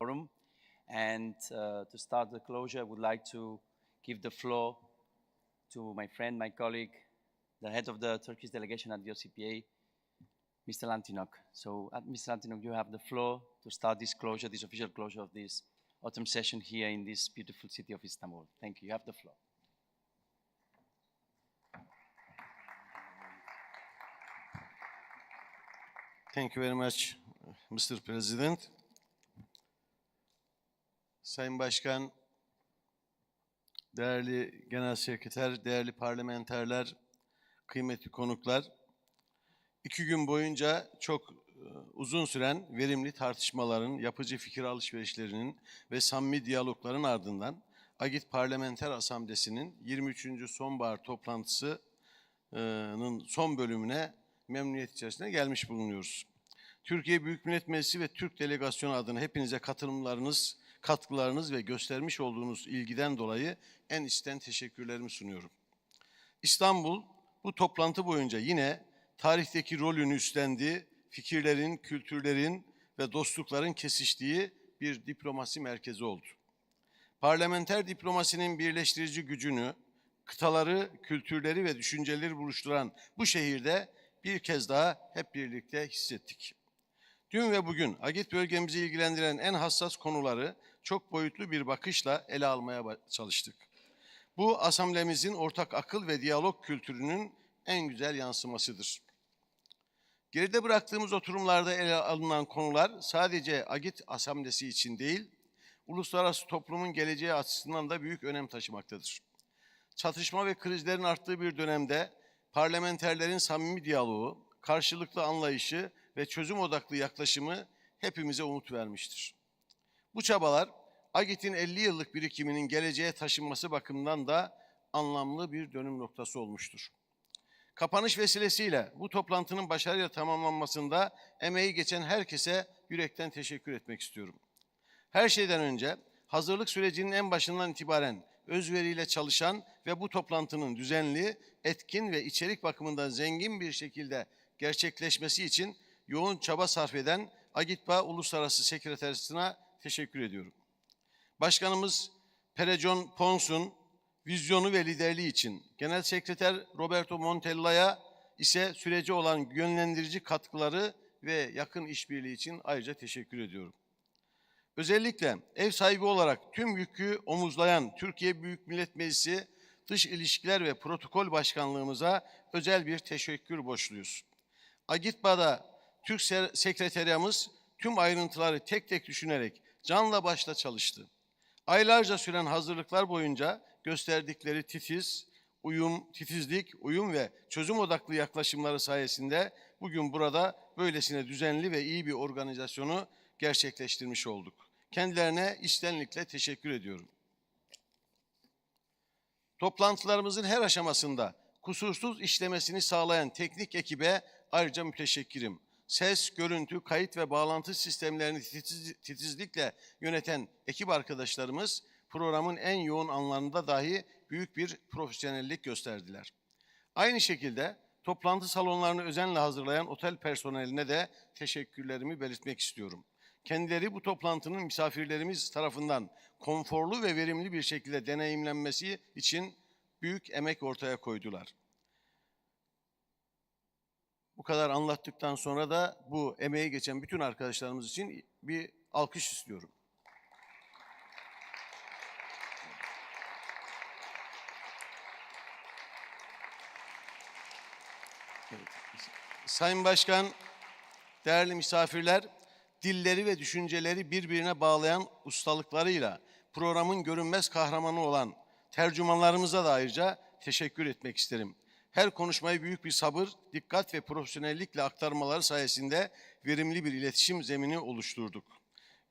forum. And to start the closure, I would like to give the floor to my friend, my colleague, the head of the Turkish delegation at the OCPA, Mr. Lantinok. So, Mr. Lantinok, you have the floor to start this closure, this official closure of this autumn session here in this beautiful city of Istanbul. Thank you. You have the floor. Thank you very much, Mr. President. Sayın Başkan, değerli Genel Sekreter, değerli parlamenterler, kıymetli konuklar, 2 gün boyunca çok uzun süren verimli tartışmaların, yapıcı fikir alışverişlerinin ve samimi diyalogların ardından Agit Parlamenter Asamblesi'nin 23. sonbahar toplantısının son bölümüne memnuniyet içerisinde gelmiş bulunuyoruz. Türkiye Büyük Millet Meclisi ve Türk Delegasyonu adına hepinize katılımlarınız, katkılarınız ve göstermiş olduğunuz ilgiden dolayı en içten teşekkürlerimi sunuyorum. İstanbul bu toplantı boyunca yine tarihteki rolünü üstlendiği, fikirlerin, kültürlerin ve dostlukların kesiştiği bir diplomasi merkezi oldu. Parlamenter diplomasinin birleştirici gücünü, kıtaları, kültürleri ve düşünceleri buluşturan bu şehirde bir kez daha hep birlikte hissettik. Dün ve bugün Agit bölgemizi ilgilendiren en hassas konuları çok boyutlu bir bakışla ele almaya çalıştık. Bu asamblemizin ortak akıl ve diyalog kültürünün en güzel yansımasıdır. Geride bıraktığımız oturumlarda ele alınan konular sadece Agit Asamblesi için değil, uluslararası toplumun geleceği açısından da büyük önem taşımaktadır. Çatışma ve krizlerin arttığı bir dönemde parlamenterlerin samimi diyaloğu, karşılıklı anlayışı ve çözüm odaklı yaklaşımı hepimize umut vermiştir. Bu çabalar Agit'in 50 yıllık birikiminin geleceğe taşınması bakımından da anlamlı bir dönüm noktası olmuştur. Kapanış vesilesiyle bu toplantının başarıyla tamamlanmasında emeği geçen herkese yürekten teşekkür etmek istiyorum. Her şeyden önce hazırlık sürecinin en başından itibaren özveriyle çalışan ve bu toplantının düzenli, etkin ve içerik bakımından zengin bir şekilde gerçekleşmesi için yoğun çaba sarf eden Agitpa Uluslararası Sekreteryası'na teşekkür ediyorum. Başkanımız Perejon Pons'un vizyonu ve liderliği için, Genel Sekreter Roberto Montella'ya ise sürece olan yönlendirici katkıları ve yakın işbirliği için ayrıca teşekkür ediyorum. Özellikle ev sahibi olarak tüm yükü omuzlayan Türkiye Büyük Millet Meclisi Dış İlişkiler ve Protokol Başkanlığımıza özel bir teşekkür borçluyuz. Agitpa'da Türk Sekreteryamız tüm ayrıntıları tek tek düşünerek canla başla çalıştı. Aylarca süren hazırlıklar boyunca gösterdikleri titizlik, uyum ve çözüm odaklı yaklaşımları sayesinde bugün burada böylesine düzenli ve iyi bir organizasyonu gerçekleştirmiş olduk. Kendilerine içtenlikle teşekkür ediyorum. Toplantılarımızın her aşamasında kusursuz işlemesini sağlayan teknik ekibe ayrıca müteşekkirim. Ses, görüntü, kayıt ve bağlantı sistemlerini titizlikle yöneten ekip arkadaşlarımız programın en yoğun anlarında dahi büyük bir profesyonellik gösterdiler. Aynı şekilde toplantı salonlarını özenle hazırlayan otel personeline de teşekkürlerimi belirtmek istiyorum. Kendileri bu toplantının misafirlerimiz tarafından konforlu ve verimli bir şekilde deneyimlenmesi için büyük emek ortaya koydular. Bu kadar anlattıktan sonra da bu emeği geçen bütün arkadaşlarımız için bir alkış istiyorum. Evet. Sayın Başkan, değerli misafirler, dilleri ve düşünceleri birbirine bağlayan ustalıklarıyla programın görünmez kahramanı olan tercümanlarımıza da ayrıca teşekkür etmek isterim. Her konuşmayı büyük bir sabır, dikkat ve profesyonellikle aktarmaları sayesinde verimli bir iletişim zemini oluşturduk.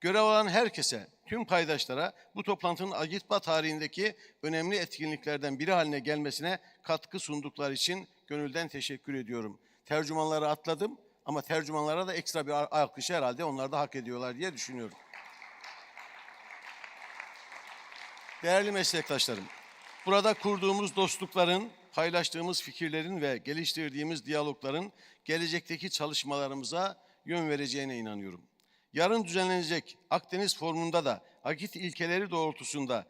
Görev alan herkese, tüm paydaşlara bu toplantının Agitpa tarihindeki önemli etkinliklerden biri haline gelmesine katkı sundukları için gönülden teşekkür ediyorum. Tercümanları atladım ama tercümanlara da ekstra bir alkış herhalde onlar da hak ediyorlar diye düşünüyorum. Değerli meslektaşlarım, burada kurduğumuz dostlukların, paylaştığımız fikirlerin ve geliştirdiğimiz diyalogların gelecekteki çalışmalarımıza yön vereceğine inanıyorum. Yarın düzenlenecek Akdeniz Forumu'nda da akit ilkeleri doğrultusunda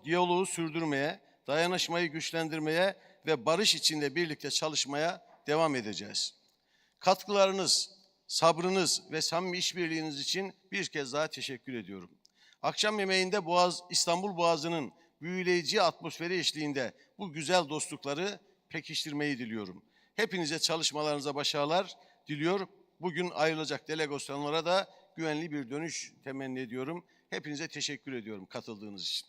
diyaloğu sürdürmeye, dayanışmayı güçlendirmeye ve barış içinde birlikte çalışmaya devam edeceğiz. Katkılarınız, sabrınız ve samimi işbirliğiniz için bir kez daha teşekkür ediyorum. Akşam yemeğinde İstanbul Boğazı'nın büyüleyici atmosferi eşliğinde bu güzel dostlukları pekiştirmeyi diliyorum. Hepinize çalışmalarınıza başarılar diliyor. Bugün ayrılacak delegasyonlara da güvenli bir dönüş temenni ediyorum. Hepinize teşekkür ediyorum katıldığınız için.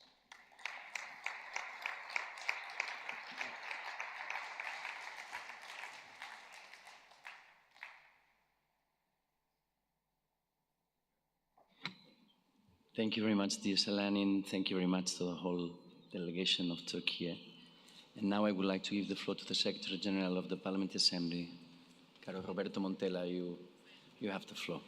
Thank you very much, dear Selanin. Thank you very much to the whole delegation of Turkey. And now I would like to give the floor to the Secretary General of the Parliamentary Assembly, Caro Roberto Montella. You have the floor.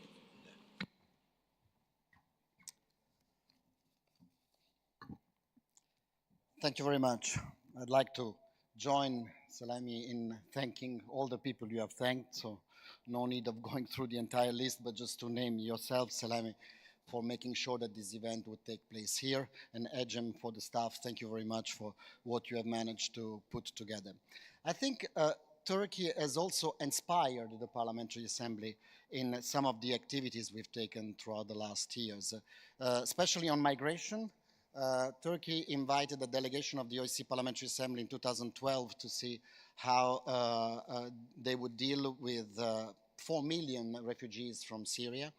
Thank you very much. I'd like to join Salami in thanking all the people you have thanked, so no need of going through the entire list, but just to name yourself, Salami, for making sure that this event would take place here, and Ejem for the staff. Thank you very much for what you have managed to put together. I think Turkey has also inspired the Parliamentary Assembly in some of the activities we've taken throughout the last years, especially on migration. Turkey invited a delegation of the OSCE Parliamentary Assembly in 2012 to see how they would deal with 4 million refugees from Syria.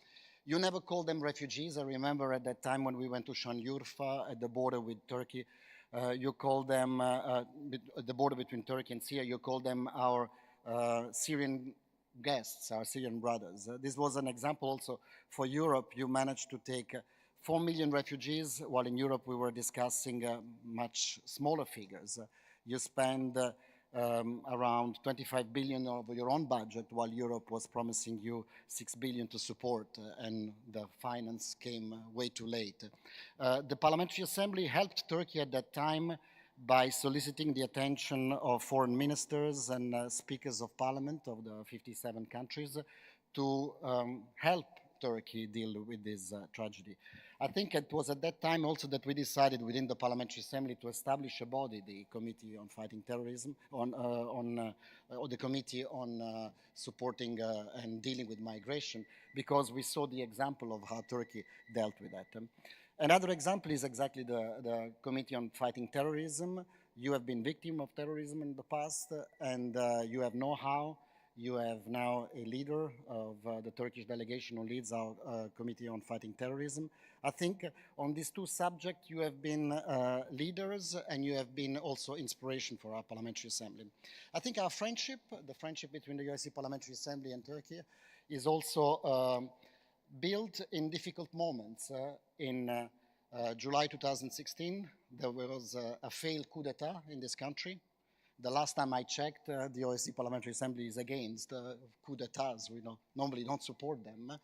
You never called them refugees. I remember at that time when we went to Şanlıurfa at the border with Turkey, you called them, the border between Turkey and Syria, you called them our Syrian guests, our Syrian brothers. This was an example also for Europe. You managed to take 4 million refugees, while in Europe we were discussing much smaller figures. You spend around 25 billion of your own budget, while Europe was promising you 6 billion to support, and the finance came way too late. The Parliamentary Assembly helped Turkey at that time by soliciting the attention of foreign ministers and speakers of parliament of the 57 countries to help Turkey deal with this tragedy. I think it was at that time also that we decided within the Parliamentary Assembly to establish a body, the Committee on Fighting Terrorism, or the Committee on Supporting and Dealing with Migration, because we saw the example of how Turkey dealt with that. Another example is exactly the Committee on Fighting Terrorism. You have been victim of terrorism in the past, and you have know-how. You have now a leader of the Turkish delegation who leads our Committee on Fighting Terrorism. I think on these two subjects you have been leaders, and you have been also inspiration for our Parliamentary Assembly. I think our friendship, the friendship between the OSCE Parliamentary Assembly and Turkey, is also built in difficult moments. In July 2016, there was a failed coup d'etat in this country. The last time I checked, the OSCE Parliamentary Assembly is against coup d'etats. We normally don't support them.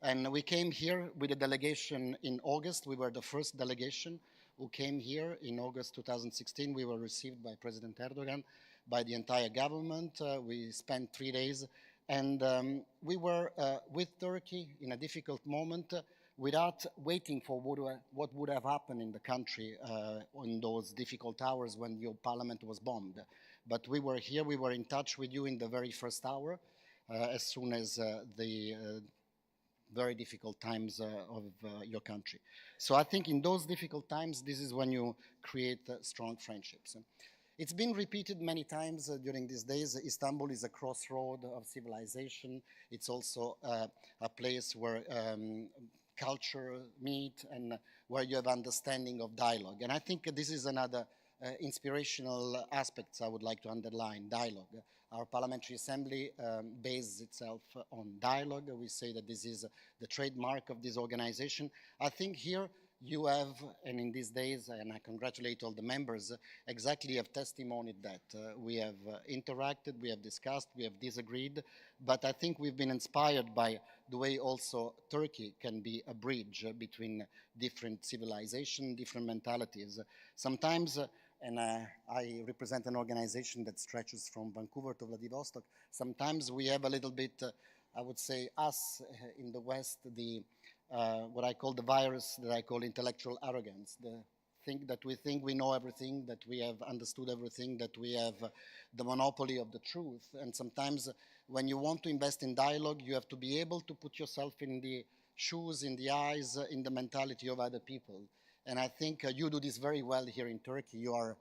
And we came here with a delegation in August. We were the first delegation who came here in August 2016. We were received by President Erdogan, by the entire government. We spent 3 days. And we were with Turkey in a difficult moment without waiting for what would have happened in the country in those difficult hours when your parliament was bombed. But we were here, we were in touch with you in the very first hour, as soon as the very difficult times of your country. So I think in those difficult times, this is when you create strong friendships. It's been repeated many times during these days. Istanbul is a crossroad of civilization. It's also a place where culture meet and where you have understanding of dialogue. And I think this is another inspirational aspect I would like to underline, dialogue. Our Parliamentary Assembly bases itself on dialogue. We say that this is the trademark of this organization. I think here you have, and in these days, and I congratulate all the members, exactly have testimonied that. We have interacted, we have discussed, we have disagreed, but I think we've been inspired by the way also Turkey can be a bridge between different civilizations, different mentalities. Sometimes, and I represent an organization that stretches from Vancouver to Vladivostok, sometimes we have a little bit I would say, us in the West, what I call the virus that I call intellectual arrogance. We think we know everything, that we have understood everything, that we have the monopoly of the truth. And sometimes when you want to invest in dialogue, you have to be able to put yourself in the shoes, in the eyes, in the mentality of other people. And I think you do this very well here in Turkey. You are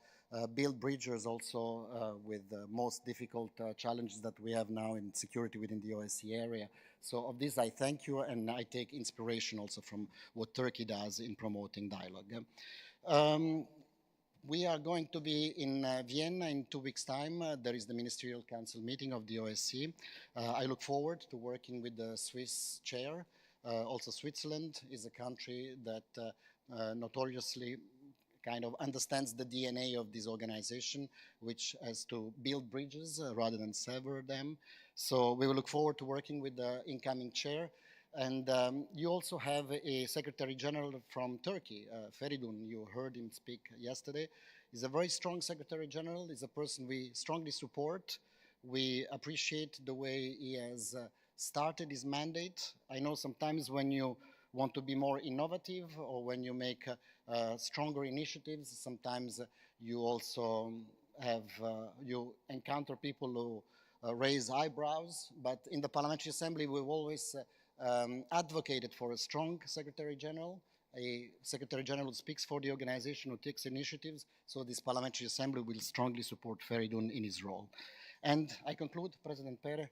build bridges also with the most difficult challenges that we have now in security within the OSCE area. So of this I thank you, and I take inspiration also from what Turkey does in promoting dialogue. We are going to be in Vienna in 2 weeks' time. There is the Ministerial Council meeting of the OSCE. I look forward to working with the Swiss chair. Also Switzerland is a country that notoriously kind of understands the DNA of this organization, which has to build bridges rather than sever them. So we will look forward to working with the incoming chair. And you also have a Secretary General from Turkey, Feridun. You heard him speak yesterday. He's a very strong Secretary General. He's a person we strongly support. We appreciate the way he has started his mandate. I know sometimes when you want to be more innovative or when you make stronger initiatives, sometimes you also have, you encounter people who raise eyebrows. But in the Parliamentary Assembly, we've always advocated for a strong Secretary General, a Secretary General who speaks for the organization, who takes initiatives. So this Parliamentary Assembly will strongly support Feridun in his role. And I conclude, President Pere,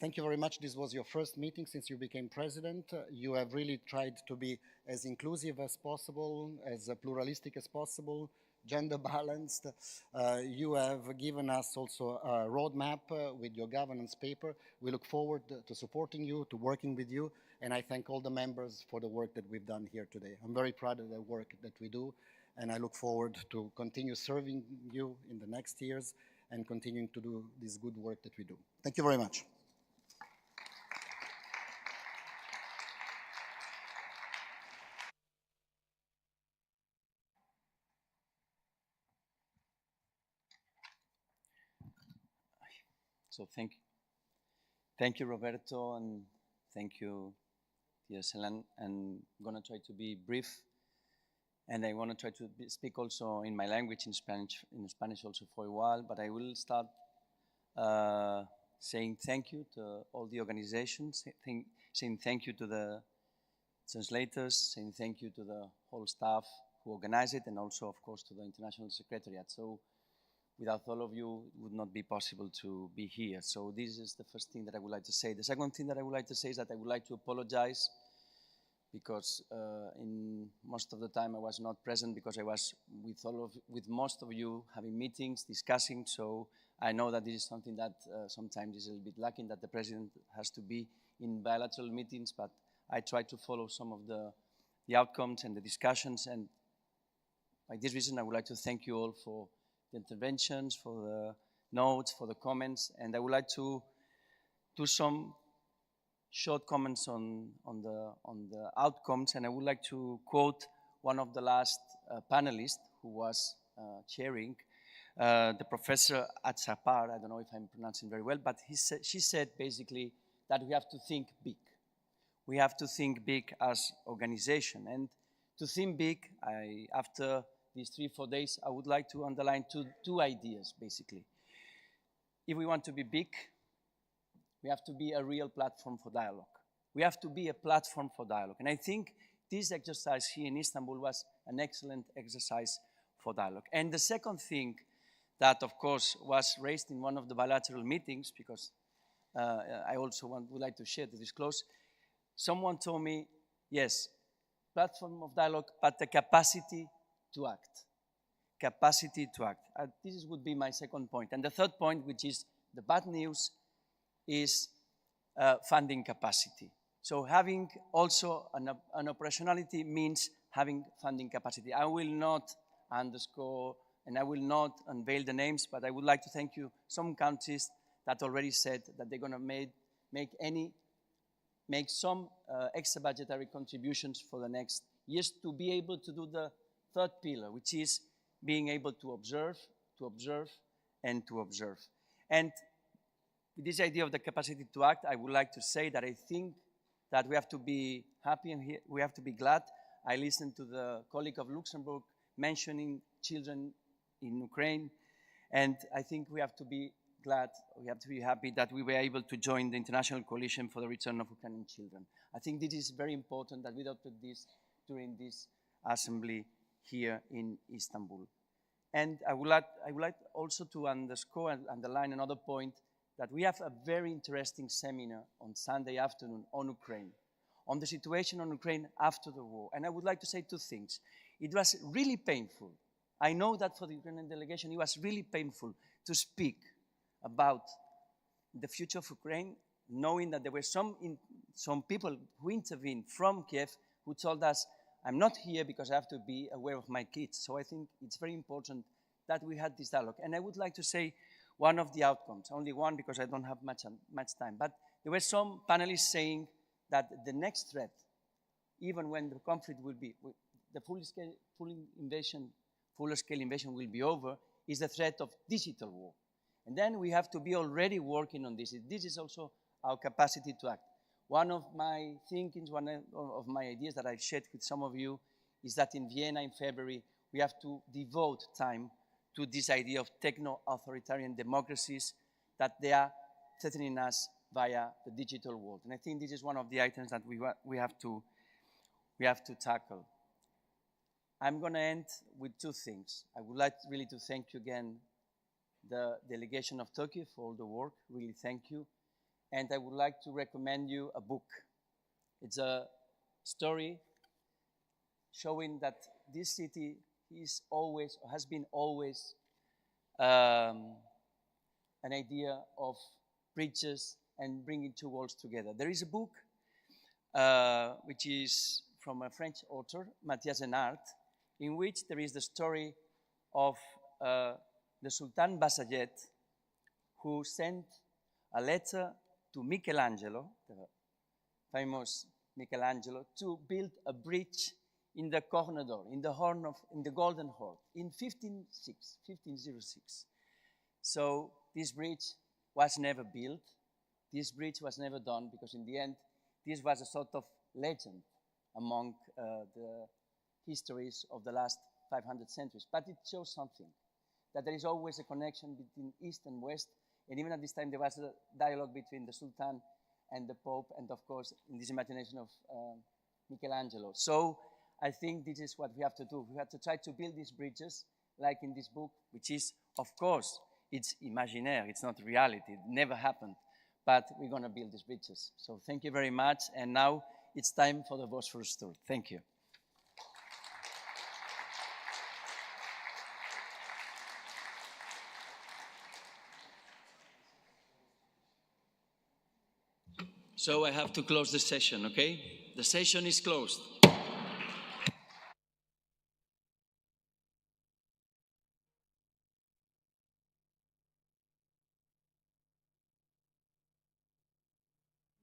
thank you very much. This was your first meeting since you became president. You have really tried to be as inclusive as possible, as pluralistic as possible, gender balanced. You have given us also a roadmap with your governance paper. We look forward to supporting you, to working with you, and I thank all the members for the work that we've done here today. I'm very proud of the work that we do, and I look forward to continue serving you in the next years and continuing to do this good work that we do. Thank you very much. So thank you, Roberto, and thank you, dear Selan. And I'm gonna try to be brief, and I want to try to speak also in my language, in Spanish also for a while. But I will start saying thank you to all the organizations, saying thank you to the translators, saying thank you to the whole staff who organize it, and also, of course, to the International Secretariat. So without all of you, it would not be possible to be here. So this is the first thing that I would like to say. The second thing that I would like to say is that I would like to apologize because in most of the time I was not present because I was with most of you having meetings, discussing. So I know that this is something that sometimes is a little bit lacking, that the president has to be in bilateral meetings, but I try to follow some of the outcomes and the discussions. And by this reason, I would like to thank you all for the interventions, for the notes, for the comments, and I would like to do some short comments on the outcomes, and I would like to quote one of the last panelists who was chairing, the professor Atsapar. I don't know if I'm pronouncing very well, but she said basically that we have to think big. We have to think big as organization, and to think big, after these 3-4 days, I would like to underline two ideas, basically. If we want to be big, we have to be a real platform for dialogue. We have to be a platform for dialogue. And I think this exercise here in Istanbul was an excellent exercise for dialogue. And the second thing that, of course, was raised in one of the bilateral meetings, because I also would like to share, to disclose, someone told me, yes, platform of dialogue, but the capacity to act. Capacity to act. This would be my second point. And the third point, which is the bad news, is funding capacity. So having also an operationality means having funding capacity. I will not underscore and I will not unveil the names, but I would like to thank you. Some countries that already said that they're going to make some extra budgetary contributions for the next years to be able to do the third pillar, which is being able to observe, and to observe. And with this idea of the capacity to act, I would like to say that I think that we have to be happy and we have to be glad. I listened to the colleague of Luxembourg mentioning children in Ukraine, and I think we have to be glad, we have to be happy that we were able to join the International Coalition for the Return of Ukrainian Children. I think this is very important that we adopted this during this assembly here in Istanbul. And I would like also to underscore and underline another point, that we have a very interesting seminar on Sunday afternoon on Ukraine, on the situation on Ukraine after the war. And I would like to say two things. It was really painful. I know that for the Ukrainian delegation, it was really painful to speak about the future of Ukraine, knowing that there were some people who intervened from Kiev who told us, I'm not here because I have to be aware of my kids. So I think it's very important that we had this dialogue. And I would like to say one of the outcomes, only one because I don't have much time, but there were some panelists saying that the next threat, even when the conflict will be, the full-scale invasion will be over, is the threat of digital war. And then we have to be already working on this. This is also our capacity to act. One of my thinkings, one of my ideas that I've shared with some of you is that in Vienna in February, we have to devote time to this idea of techno-authoritarian democracies, that they are threatening us via the digital world. And I think this is one of the items that we have to tackle. I'm going to end with two things. I would like really to thank you again, the delegation of Turkey, for all the work. Really thank you. And I would like to recommend you a book. It's a story showing that this city is always, or has been always, an idea of bridges and bringing two worlds together. There is a book which is from a French author, Mathias Enart, in which there is the story of the Sultan Basayet, who sent a letter to Michelangelo, the famous Michelangelo, to build a bridge in the Corne d'Or, in the Golden Horn, in 1506. So this bridge was never built. This bridge was never done because in the end, this was a sort of legend among the histories of the last 500 centuries. But it shows something, that there is always a connection between East and West. And even at this time, there was a dialogue between the Sultan and the Pope, and of course, in this imagination of Michelangelo. So I think this is what we have to do. We have to try to build these bridges, like in this book, which is, of course, it's imaginaire, it's not reality, it never happened, but we're going to build these bridges. So thank you very much, and now it's time for the Bosphorus tour. Thank you. So I have to close the session, okay? The session is closed.